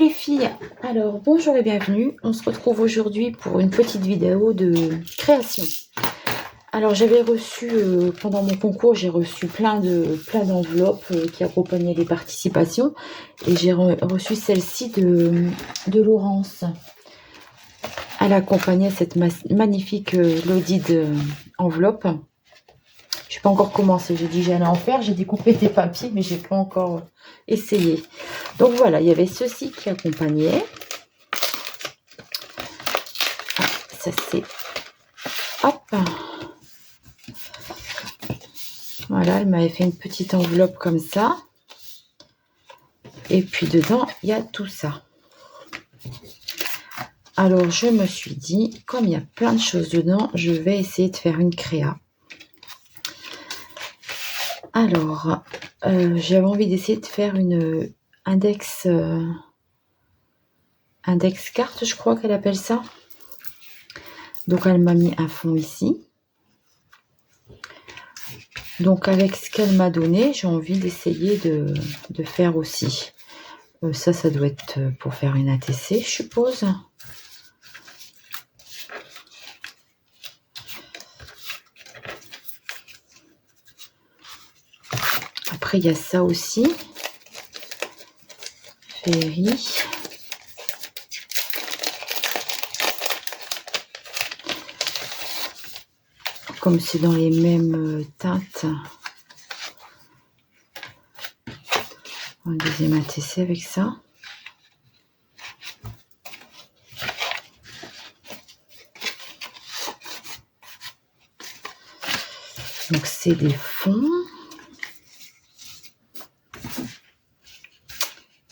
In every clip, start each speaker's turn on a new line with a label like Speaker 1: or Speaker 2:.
Speaker 1: les filles, alors bonjour et bienvenue. On se retrouve aujourd'hui pour une petite vidéo de création. Alors j'avais reçu, pendant mon concours, j'ai reçu plein d'enveloppes qui accompagnaient les participations. Et j'ai reçu celle-ci de Laurence. Elle accompagnait cette magnifique Lodide enveloppe. Je n'ai pas encore commencé, j'ai dit j'allais en faire, j'ai découpé des papiers, mais j'ai pas encore essayé. Donc voilà, il y avait ceci qui accompagnait. Ah, ça c'est... Hop. Voilà, elle m'avait fait une petite enveloppe comme ça. Et puis dedans, il y a tout ça. Alors je me suis dit, comme il y a plein de choses dedans, je vais essayer de faire une créa. Alors, j'avais envie d'essayer de faire une index carte, je crois qu'elle appelle ça. Donc elle m'a mis un fond ici. Donc avec ce qu'elle m'a donné, j'ai envie d'essayer de faire aussi. Ça doit être pour faire une ATC, je suppose. Après, il y a ça aussi. Féerie. Comme c'est dans les mêmes teintes. Un deuxième ATC avec ça. Donc c'est des fonds.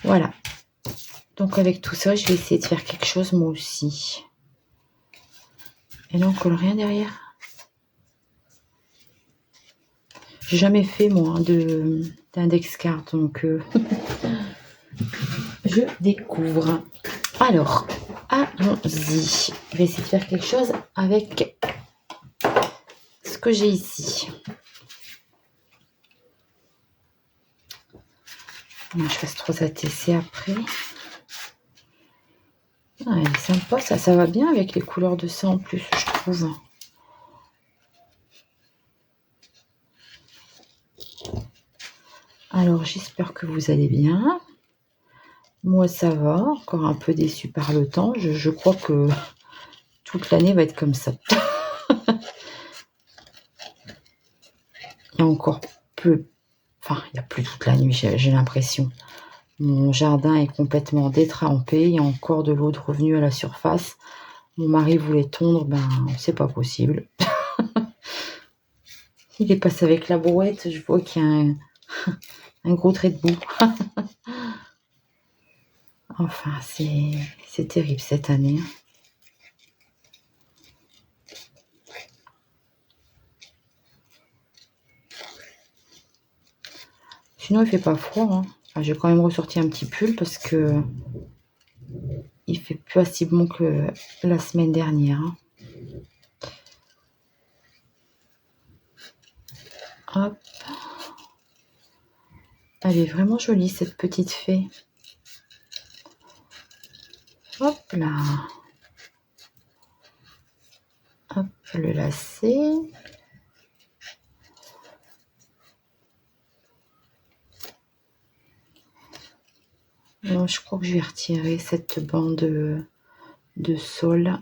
Speaker 1: Voilà. Donc avec tout ça, je vais essayer de faire quelque chose moi aussi. Et là, on colle rien derrière. J'ai jamais fait moi d'index card, donc je découvre. Alors, allons-y. Je vais essayer de faire quelque chose avec ce que j'ai ici. Je fasse 3 ATC après. Ah, elle est sympa, ça va bien avec les couleurs de ça en plus, je trouve. Alors, j'espère que vous allez bien. Moi, ça va. Encore un peu déçue par le temps. Je crois que toute l'année va être comme ça. Il y a encore peu... Enfin, il n'y a plus toute la nuit, j'ai l'impression. Mon jardin est complètement détrempé. Il y a encore de l'eau de revenue à la surface. Mon mari voulait tondre. Ben, c'est pas possible. Il est passé avec la brouette. Je vois qu'il y a un gros trait de boue. Enfin, c'est terrible cette année. Sinon, il fait pas froid. Hein. Enfin, j'ai quand même ressorti un petit pull parce que il fait plus aussi bon que la semaine dernière. Hein. Hop. Elle est vraiment jolie cette petite fée. Hop là. Hop, le lacet. Bon, je crois que je vais retirer cette bande de sol.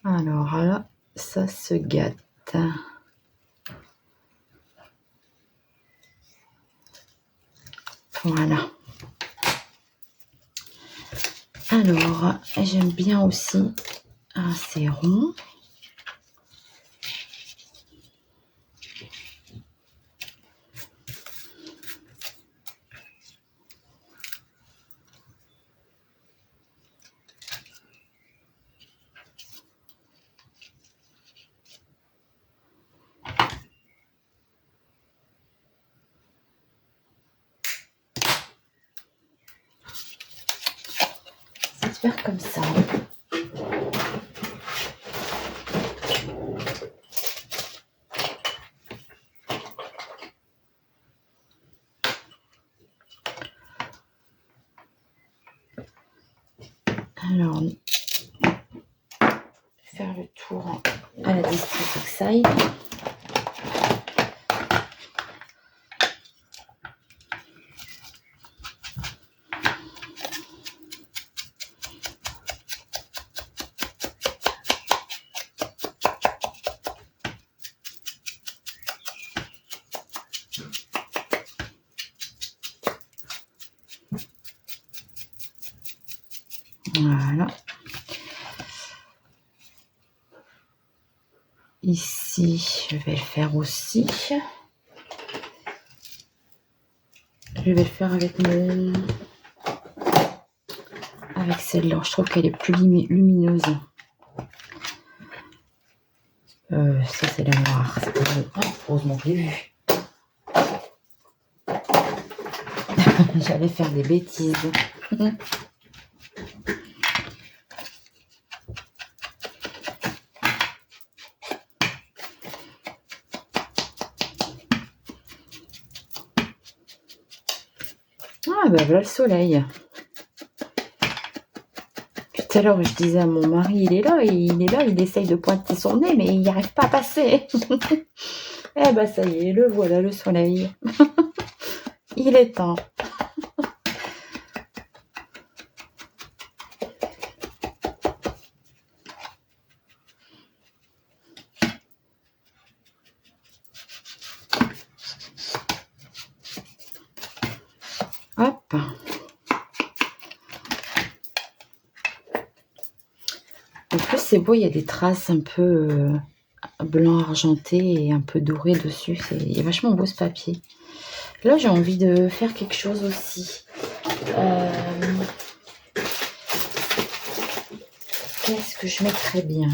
Speaker 1: Alors là, ça se gâte. Voilà. Alors, j'aime bien aussi un rond. Ça se faire comme ça. Alors, faire le tour à la District Oxide. Voilà. Ici, je vais le faire aussi. Je vais le faire avec avec celle-là. Je trouve qu'elle est plus lumineuse. Ça, c'est la noire. Heureusement que je l'ai vu. J'allais faire des bêtises. Ah, ben voilà le soleil. Tout à l'heure, je disais à mon mari, il essaye de pointer son nez, mais il n'y arrive pas à passer. Eh ben, ça y est, le voilà, le soleil. Il est temps. Hop. En plus, c'est beau, il y a des traces un peu blanc argenté et un peu doré dessus. Il est vachement beau ce papier. Là, j'ai envie de faire quelque chose aussi. Qu'est-ce que je mettrais bien?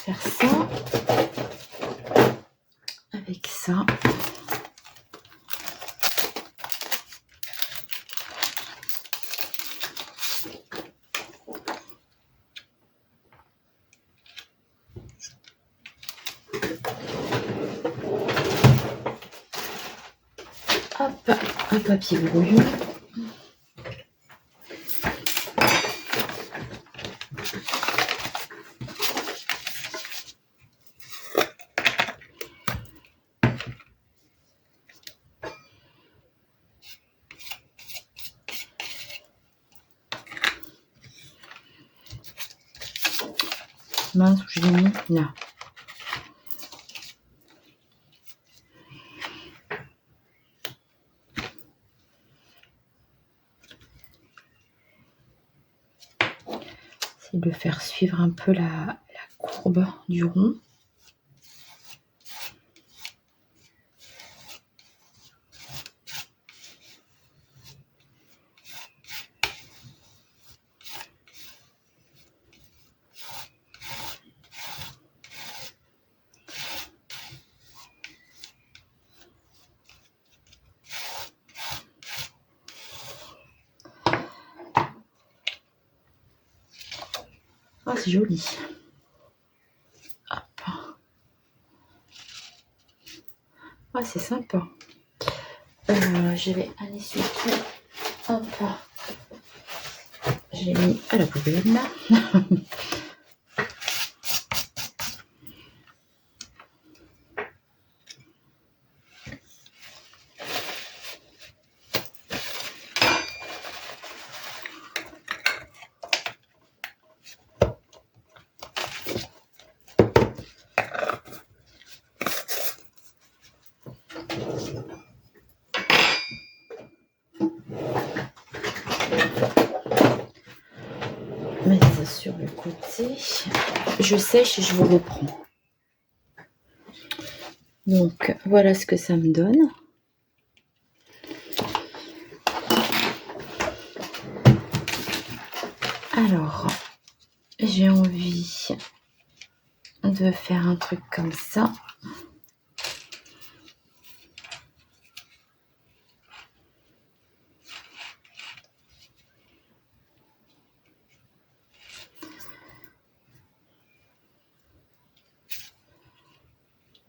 Speaker 1: Faire ça avec ça. Hop, un papier brouillon. Mince, où je l'ai mis là. C'est de faire suivre un peu la courbe du rond. Ah, c'est joli. Hop. Ah, c'est sympa. Je vais un essuie-tout. Hop. Je l'ai mis à la poubelle là. Mettre ça sur le côté. Je sèche et je vous reprends. Donc, voilà ce que ça me donne. Alors, j'ai envie de faire un truc comme ça.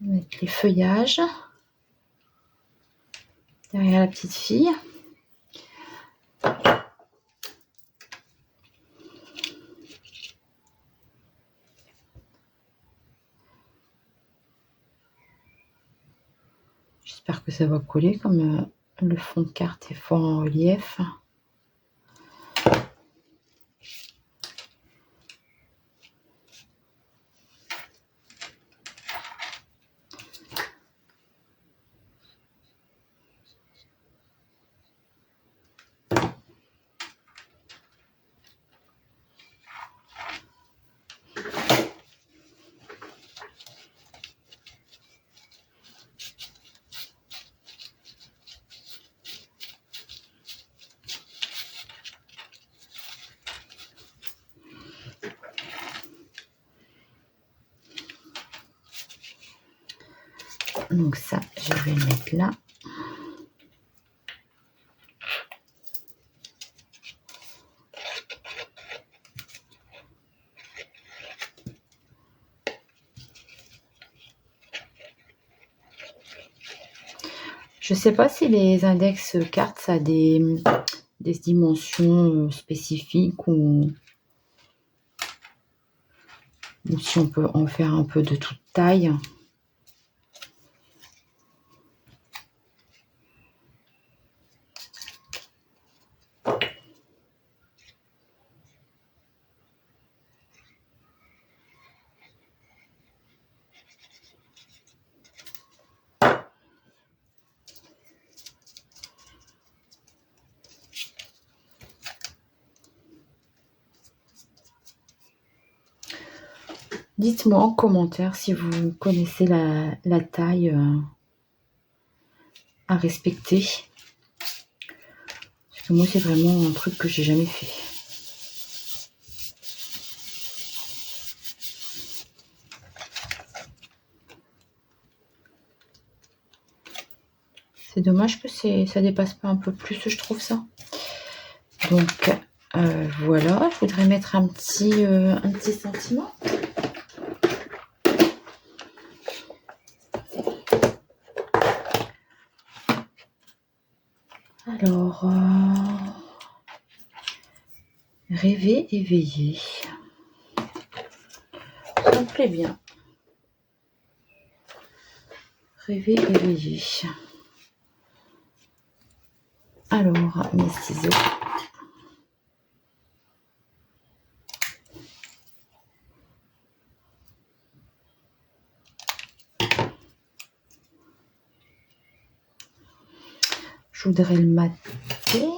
Speaker 1: Mettre les feuillages derrière la petite fille. J'espère que ça va coller comme le fond de carte est fort en relief. Donc ça, je vais le mettre là. Je sais pas si les index cartes, ça a des dimensions spécifiques ou si on peut en faire un peu de toute taille. Dites-moi en commentaire si vous connaissez la taille à respecter. Parce que moi, c'est vraiment un truc que j'ai jamais fait. C'est dommage que ça dépasse pas un peu plus, je trouve ça. Donc, voilà. Je voudrais mettre un petit sentiment. Alors, rêver, éveiller. Ça me plaît bien. Rêver, éveiller. Alors, mes ciseaux. Je voudrais le mater.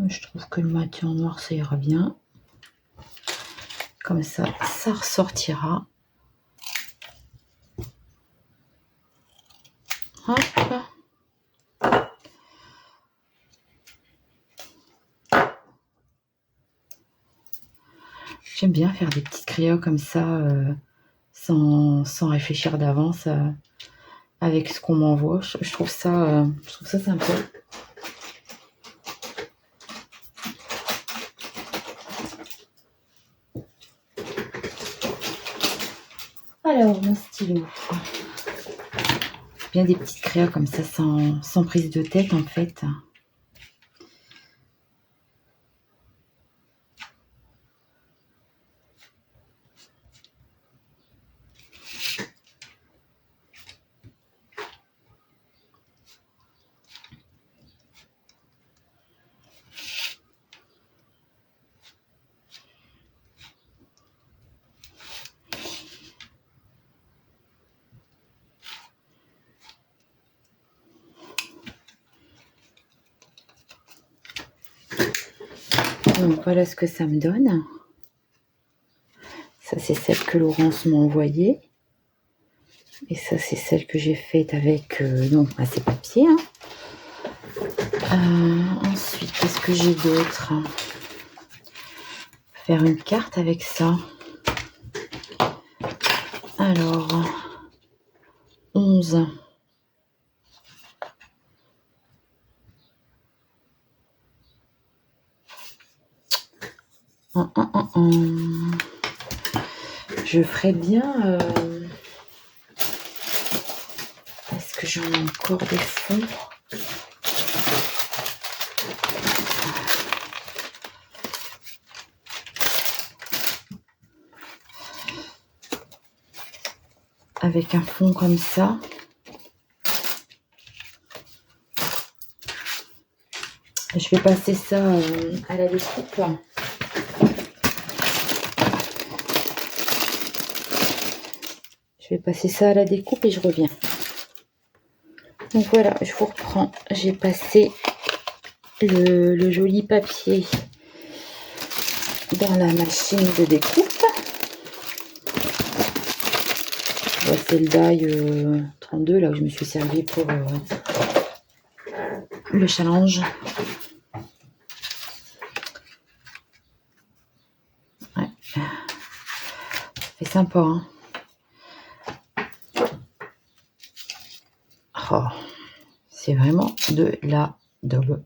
Speaker 1: Je trouve que le maté en noir, ça ira bien. Comme ça, ça ressortira. Hop. J'aime bien faire des petites crayons comme ça, sans réfléchir d'avance avec ce qu'on m'envoie. Je trouve ça sympa. Alors, mon stylo. Bien des petites crayons comme ça, sans prise de tête en fait. Donc voilà ce que ça me donne. Ça c'est celle que Laurence m'a envoyée. Et ça c'est celle que j'ai faite avec donc ces papiers. Ensuite, qu'est-ce que j'ai d'autre? Faire une carte avec ça. Alors, rose. Je ferais bien... Est-ce que j'en ai encore des fonds? Avec un fond comme ça. Je vais passer ça à la découpe. Je vais passer ça à la découpe et je reviens. Donc voilà, je vous reprends. J'ai passé le joli papier dans la machine de découpe. C'est le die 32 là où je me suis servi pour le challenge. Ouais. C'est sympa, hein. Oh, c'est vraiment de la daube.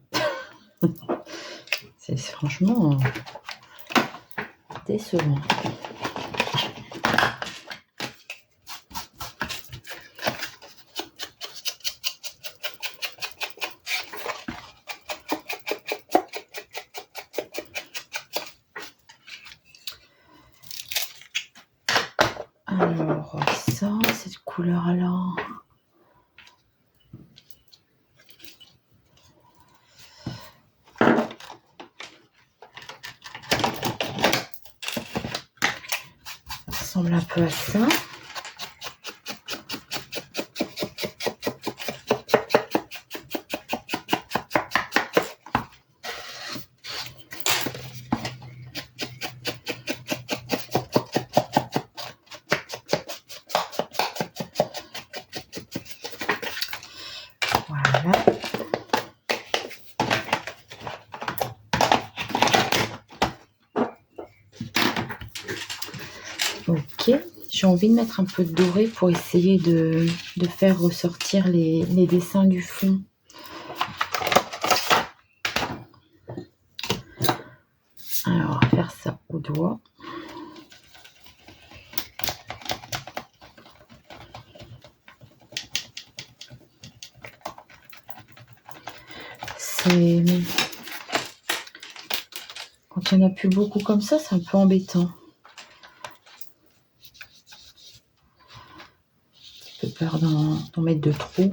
Speaker 1: C'est franchement décevant. Alors, ça, cette couleur-là. Ça ressemble un peu à ça. Voilà. Ok, j'ai envie de mettre un peu de doré pour essayer de faire ressortir les dessins du fond. Alors, on va faire ça au doigt. C'est... Quand il n'y en a plus beaucoup comme ça, c'est un peu embêtant. J'ai peur d'en mettre de trop.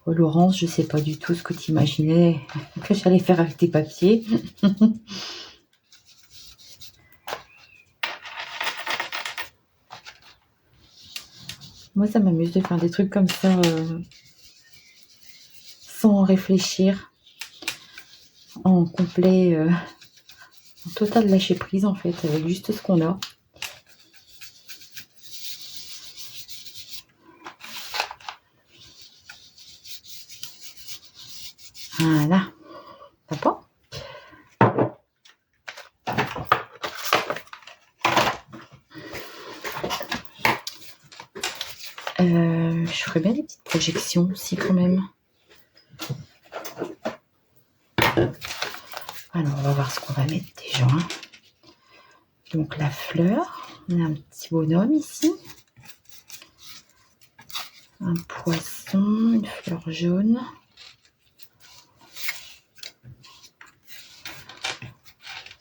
Speaker 1: Oh, Laurence, je sais pas du tout ce que tu imaginais que j'allais faire avec tes papiers. Moi, ça m'amuse de faire des trucs comme ça sans réfléchir, en complet, en total lâcher prise en fait, avec juste ce qu'on a. Voilà, sympa. Je ferais bien des petites projections aussi quand même. Alors, on va voir ce qu'on va mettre déjà. Donc, la fleur. On a un petit bonhomme ici. Un poisson, une fleur jaune.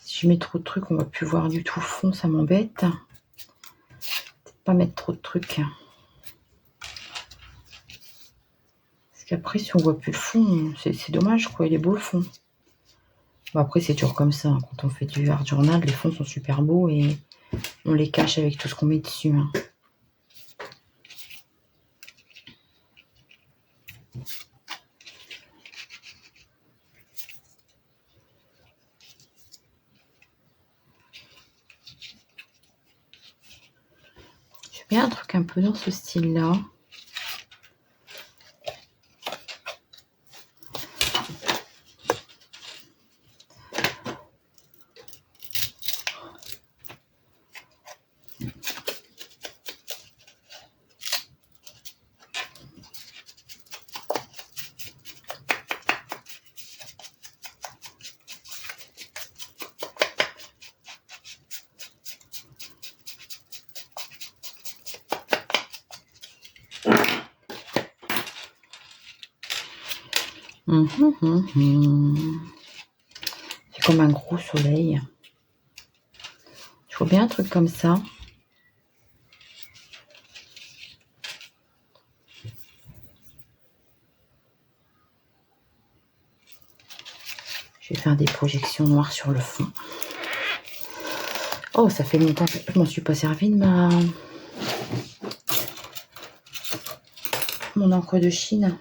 Speaker 1: Si je mets trop de trucs, on va plus voir du tout le fond, ça m'embête. Peut-être pas mettre trop de trucs. Parce qu'après, si on voit plus le fond, c'est dommage, quoi. Il est beau le fond. Bon, après, c'est toujours comme ça. Hein. Quand on fait du art journal, les fonds sont super beaux et on les cache avec tout ce qu'on met dessus. Hein. bien un truc un peu dans ce style-là. C'est comme un gros soleil. Je vois bien un truc comme ça. Je vais faire des projections noires sur le fond. Oh, ça fait longtemps que je m'en suis pas servi de mon encre de Chine.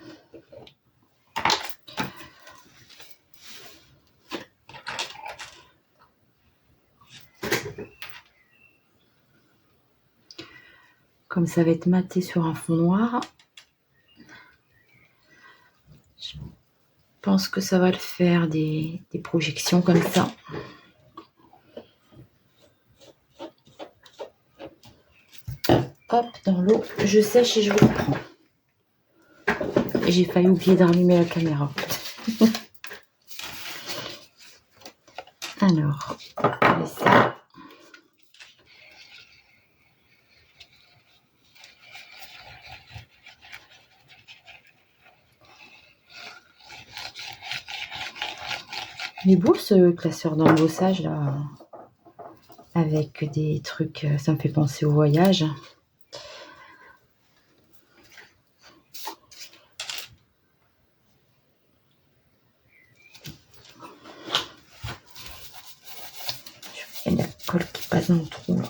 Speaker 1: Comme ça va être maté sur un fond noir, je pense que ça va le faire des projections comme ça. Hop, dans l'eau, je sèche et je vous reprends. J'ai failli oublier d'allumer la caméra. Alors, on va ça. Il est beau ce classeur d'embossage là, avec des trucs, ça me fait penser au voyage. Il y a la colle qui passe dans le trou.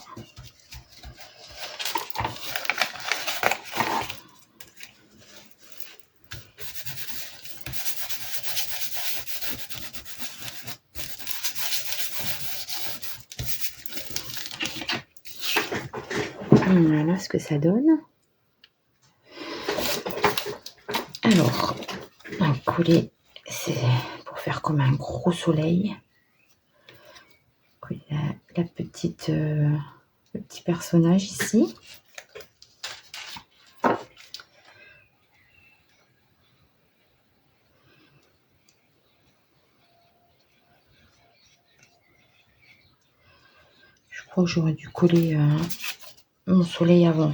Speaker 1: Voilà ce que ça donne. Alors, on va coller, c'est pour faire comme un gros soleil. Coller la petite, le petit personnage ici. Je crois que j'aurais dû coller mon soleil avant.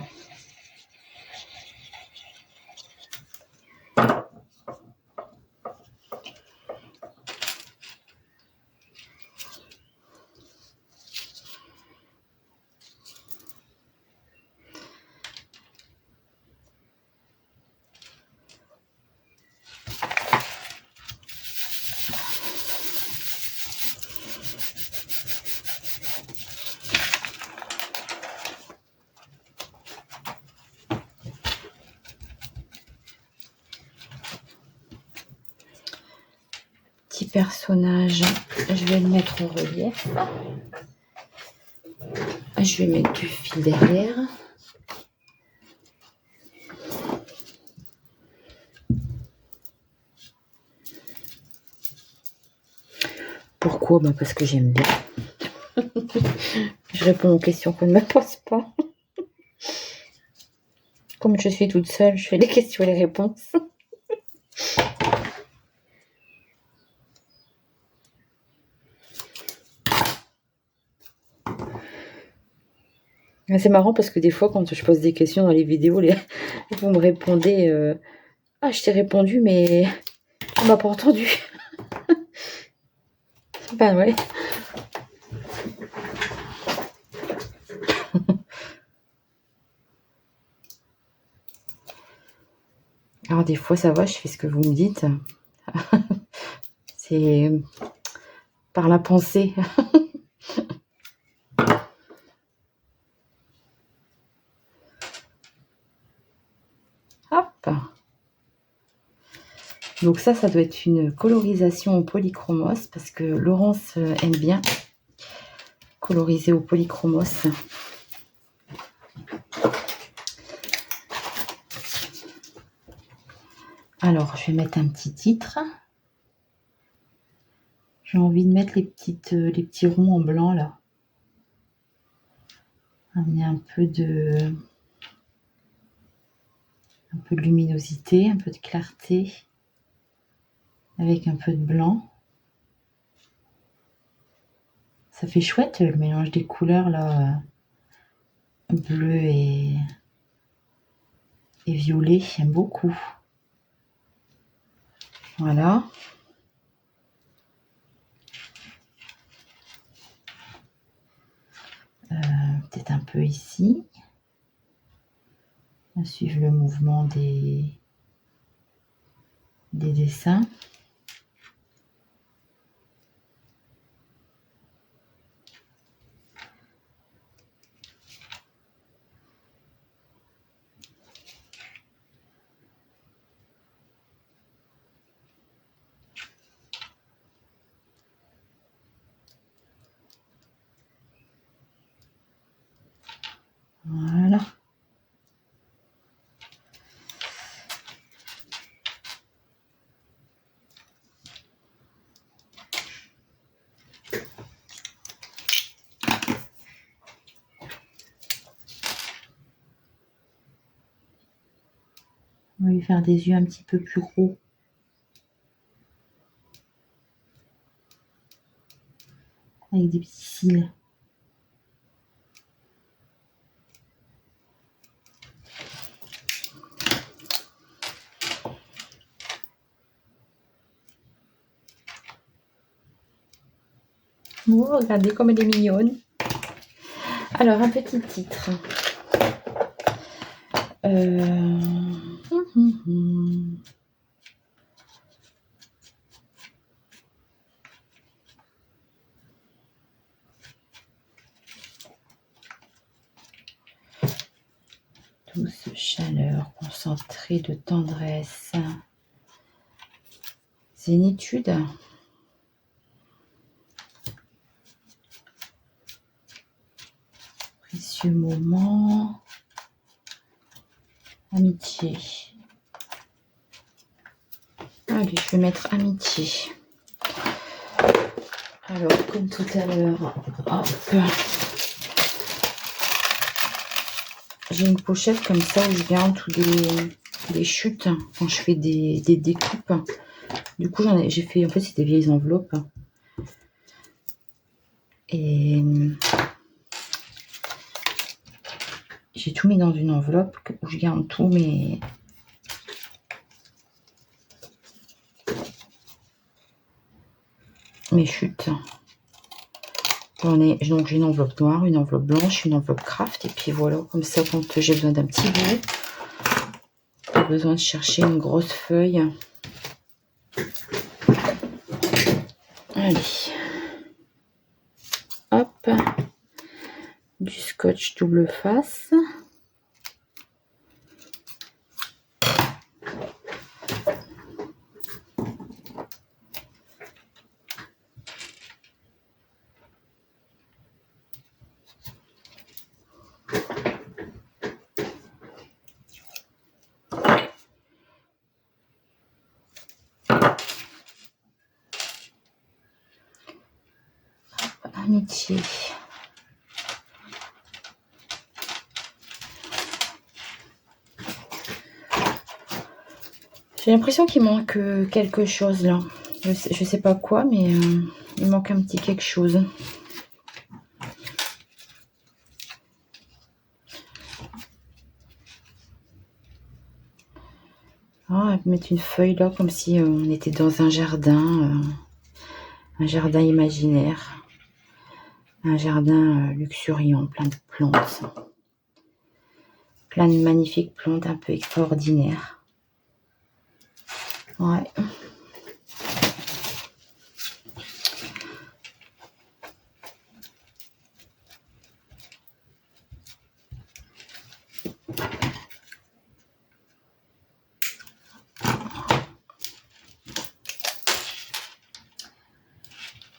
Speaker 1: Petit personnage, je vais le mettre en relief. Je vais mettre du fil derrière. Pourquoi? Bah parce que j'aime bien. Je réponds aux questions qu'on ne me pose pas. Comme je suis toute seule, je fais les questions et les réponses. C'est marrant parce que des fois, quand je pose des questions dans les vidéos, vous me répondez ah, je t'ai répondu, mais on m'a pas entendu. Ben ouais. Alors des fois, ça va, je fais ce que vous me dites. C'est par la pensée. Hop. Donc ça doit être une colorisation au polychromos parce que Laurence aime bien coloriser au polychromos. Alors, je vais mettre un petit titre. J'ai envie de mettre les petits ronds en blanc là. Amener un peu de luminosité, un peu de clarté, avec un peu de blanc. Ça fait chouette le mélange des couleurs là, bleu et violet, j'aime beaucoup. Voilà. Peut-être un peu ici. On va suivre le mouvement des dessins. Voilà. On va lui faire des yeux un petit peu plus gros. Avec des petits cils. Oh, regardez comme elle est mignonne. Alors, un petit titre. Douce chaleur, concentrée de tendresse. Zénitude. Précieux moment. Amitié. Allez, je vais mettre amitié. Alors, comme tout à l'heure, hop. J'ai une pochette comme ça où je garde tous les chutes quand je fais des découpes. Du coup, j'ai fait, en fait, c'est des vieilles enveloppes. Et j'ai tout mis dans une enveloppe où je garde tous mes chutes. Donc j'ai une enveloppe noire, une enveloppe blanche, une enveloppe craft. Et puis voilà, comme ça, quand j'ai besoin d'un petit bout, pas besoin de chercher une grosse feuille. Allez. Hop. Du scotch double face. Amitié. J'ai l'impression qu'il manque quelque chose là. Je sais pas quoi, mais il manque un petit quelque chose. Ah, mettre une feuille là comme si on était dans un jardin imaginaire. Un jardin luxuriant, plein de plantes. Plein de magnifiques plantes un peu extraordinaires. Ouais.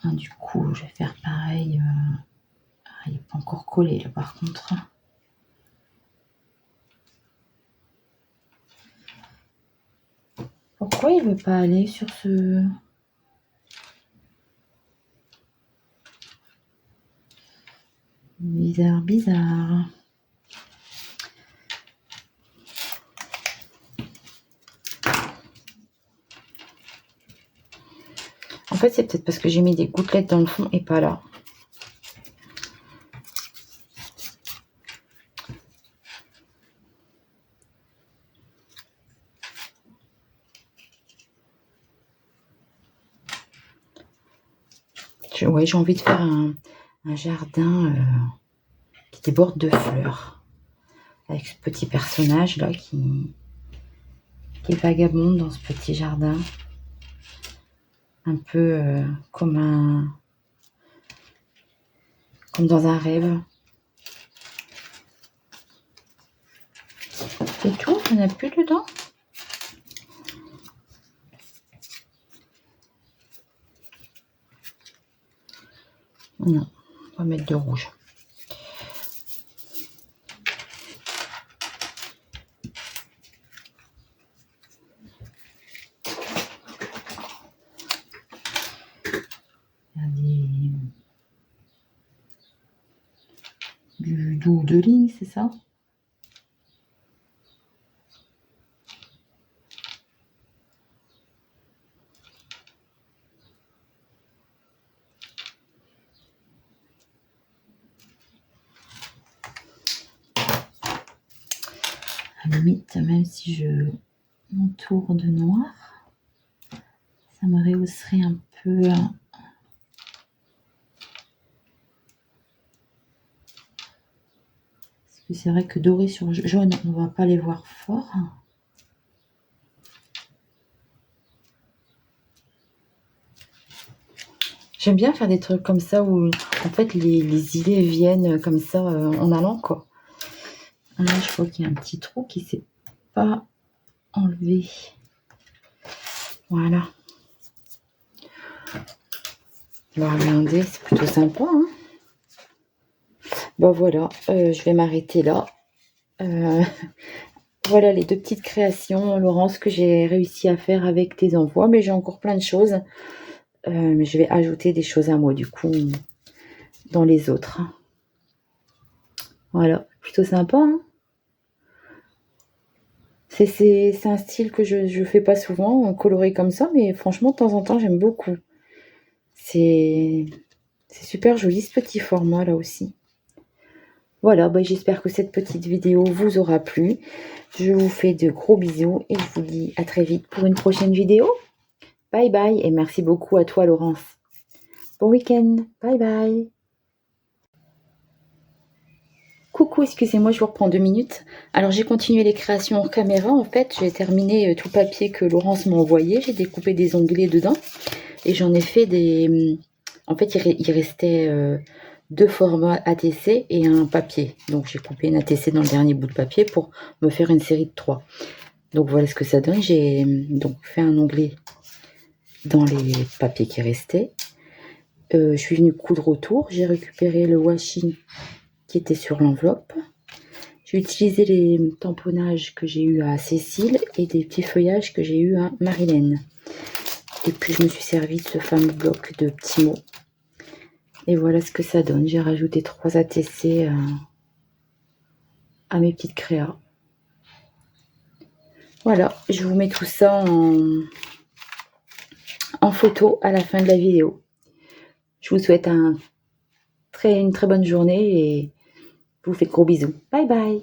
Speaker 1: Du coup, je vais faire pareil. Il n'est pas encore collé là par contre. pourquoi il veut pas aller sur ce... Bizarre, bizarre. En fait, c'est peut-être parce que j'ai mis des gouttelettes dans le fond et pas là. Ouais, j'ai envie de faire un jardin qui déborde de fleurs. Avec ce petit personnage là qui est vagabonde dans ce petit jardin. Un peu comme dans un rêve. C'est tout, il n'y en a plus dedans. Non, on va mettre de rouge. Du dos de ligne, c'est ça? À la limite, même si je m'entoure de noir, ça me rehausserait un peu. Parce que c'est vrai que doré sur jaune, on va pas les voir fort. J'aime bien faire des trucs comme ça où en fait les idées viennent comme ça en allant quoi. Là je vois qu'il y a un petit trou qui s'est pas enlevé. Voilà. Bah regardez, c'est plutôt sympa. Hein, bon voilà, je vais m'arrêter là. Voilà les deux petites créations, Laurence, que j'ai réussi à faire avec tes envois. Mais j'ai encore plein de choses. Mais je vais ajouter des choses à moi du coup dans les autres. Voilà, plutôt sympa. Hein, c'est un style que je fais pas souvent, coloré comme ça, mais franchement, de temps en temps, j'aime beaucoup. C'est super joli ce petit format là aussi. Voilà, bah, j'espère que cette petite vidéo vous aura plu. Je vous fais de gros bisous et je vous dis à très vite pour une prochaine vidéo. Bye bye et merci beaucoup à toi Laurence. Bon week-end, bye bye. Coucou, excusez-moi, je vous reprends 2 minutes. Alors j'ai continué les créations hors caméra. En fait, j'ai terminé tout le papier que Laurence m'a envoyé. J'ai découpé des onglets dedans et j'en ai fait des... En fait, il restait 2 formats ATC et un papier. Donc j'ai coupé une ATC dans le dernier bout de papier pour me faire une série de 3. Donc voilà ce que ça donne. J'ai donc fait un onglet dans les papiers qui restaient. Je suis venue coudre autour. J'ai récupéré le washi qui était sur l'enveloppe. J'ai utilisé les tamponnages que j'ai eu à Cécile et des petits feuillages que j'ai eu à Marilène. Et puis je me suis servi de ce fameux bloc de petits mots. Et voilà ce que ça donne. J'ai rajouté 3 ATC à mes petites créas. Voilà, je vous mets tout ça en photo à la fin de la vidéo. Je vous souhaite une très bonne journée et je vous fais de gros bisous. Bye bye.